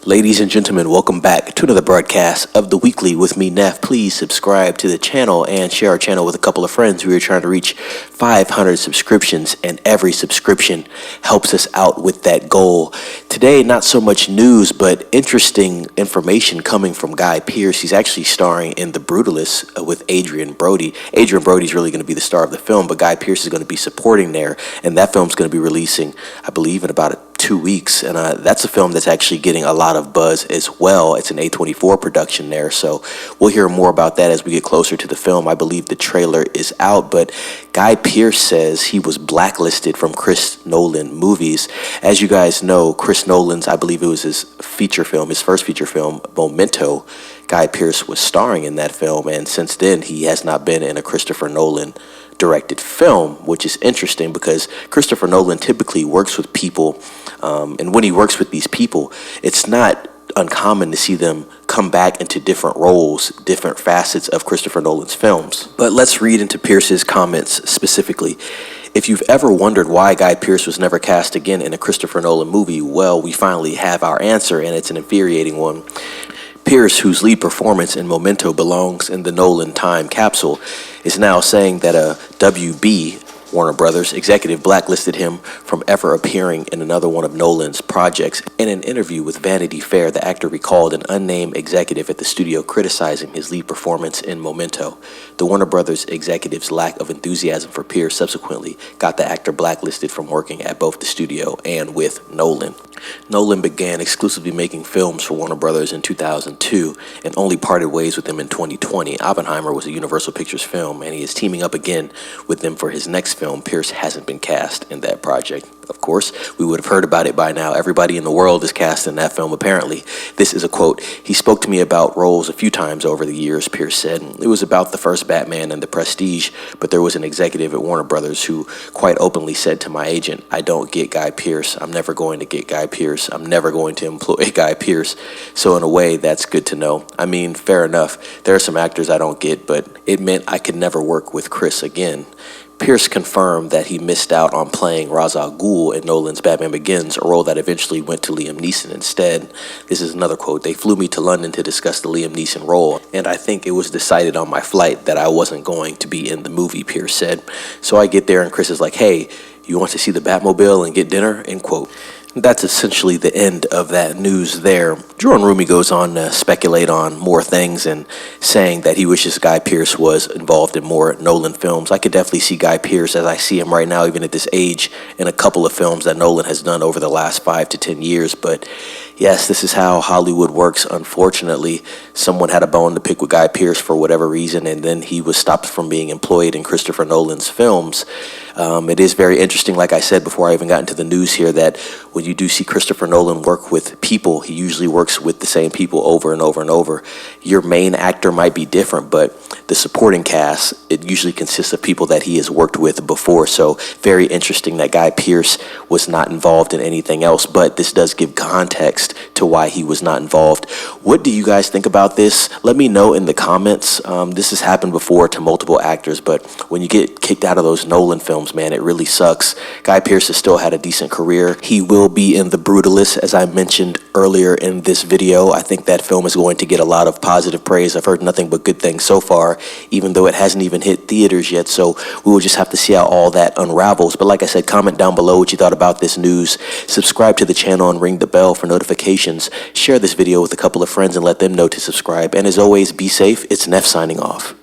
Ladies and gentlemen, welcome back to another broadcast of The Weekly with me, Neff. Please subscribe to the channel and share our channel with a couple of friends. We are trying to reach 500 subscriptions, and every subscription helps us out with that goal. Today, not so much news, but interesting information coming from Guy Pearce. He's actually starring in The Brutalist with Adrien Brody. Adrien Brody's really going to be the star of the film, but Guy Pearce is going to be supporting there, and that film's going to be releasing, I believe, in about 2 weeks, and that's a film that's actually getting a lot of buzz as well. It's an A24 production there, so we'll hear more about that as we get closer to the film. I believe the trailer is out, but Guy Pearce says he was blacklisted from Chris Nolan movies. As you guys know, Chris Nolan's, I believe it was his feature film, his first feature film, Momento. Guy Pearce was starring in that film, and since then he has not been in a Christopher Nolan directed film, which is interesting because Christopher Nolan typically works with people, and when he works with these people, it's not uncommon to see them come back into different roles, different facets of Christopher Nolan's films. But let's read into Pearce's comments specifically. If you've ever wondered why Guy Pearce was never cast again in a Christopher Nolan movie, well, we finally have our answer, and it's an infuriating one. Pearce, whose lead performance in Momento belongs in the Nolan time capsule, is now saying that a WB, Warner Brothers executive, blacklisted him from ever appearing in another one of Nolan's projects. In an interview with Vanity Fair, the actor recalled an unnamed executive at the studio criticizing his lead performance in Momento. The Warner Brothers executive's lack of enthusiasm for Pearce subsequently got the actor blacklisted from working at both the studio and with Nolan. Nolan began exclusively making films for Warner Brothers in 2002 and only parted ways with them in 2020. Oppenheimer was a Universal Pictures film, and he is teaming up again with them for his next film. Pearce hasn't been cast in that project. Of course, we would have heard about it by now. Everybody in the world is cast in that film, apparently. This is a quote. "He spoke to me about roles a few times over the years," Pearce said. "It was about the first Batman and The Prestige, but there was an executive at Warner Brothers who quite openly said to my agent, 'I don't get Guy Pearce. I'm never going to get Guy Pearce. I'm never going to employ Guy Pearce.' So in a way, that's good to know. I mean, fair enough. There are some actors I don't get, but it meant I could never work with Chris again." Pearce confirmed that he missed out on playing Ra's al Ghul in Nolan's Batman Begins, a role that eventually went to Liam Neeson instead. This is another quote. "They flew me to London to discuss the Liam Neeson role, and I think it was decided on my flight that I wasn't going to be in the movie," Pearce said. "So I get there and Chris is like, 'Hey, you want to see the Batmobile and get dinner?' End quote. That's essentially the end of that news there. Jordan Rumi goes on to speculate on more things and saying that he wishes Guy Pearce was involved in more Nolan films. I could definitely see Guy Pearce, as I see him right now, even at this age, in a couple of films that Nolan has done over the last 5 to 10 years. But yes, this is how Hollywood works, unfortunately. Someone had a bone to pick with Guy Pearce for whatever reason, and then he was stopped from being employed in Christopher Nolan's films. It is very interesting, like I said before I even got into the news here, that when you do see Christopher Nolan work with people, he usually works with the same people over and over and over. Your main actor might be different, but the supporting cast, it usually consists of people that he has worked with before. So very interesting that Guy Pearce was not involved in anything else, but this does give context to why he was not involved. What do you guys think about this? Let me know in the comments. This has happened before to multiple actors, but when you get kicked out of those Nolan films, man, it really sucks. Guy Pearce has still had a decent career. He will be in The Brutalist, as I mentioned earlier in this video. I think that film is going to get a lot of positive praise. I've heard nothing but good things so far, even though it hasn't even hit theaters yet, so we will just have to see how all that unravels. But like I said, comment down below what you thought about this news. Subscribe to the channel and ring the bell for notifications. Share this video with a couple of friends and let them know to subscribe. And as always, be safe. It's Neff signing off.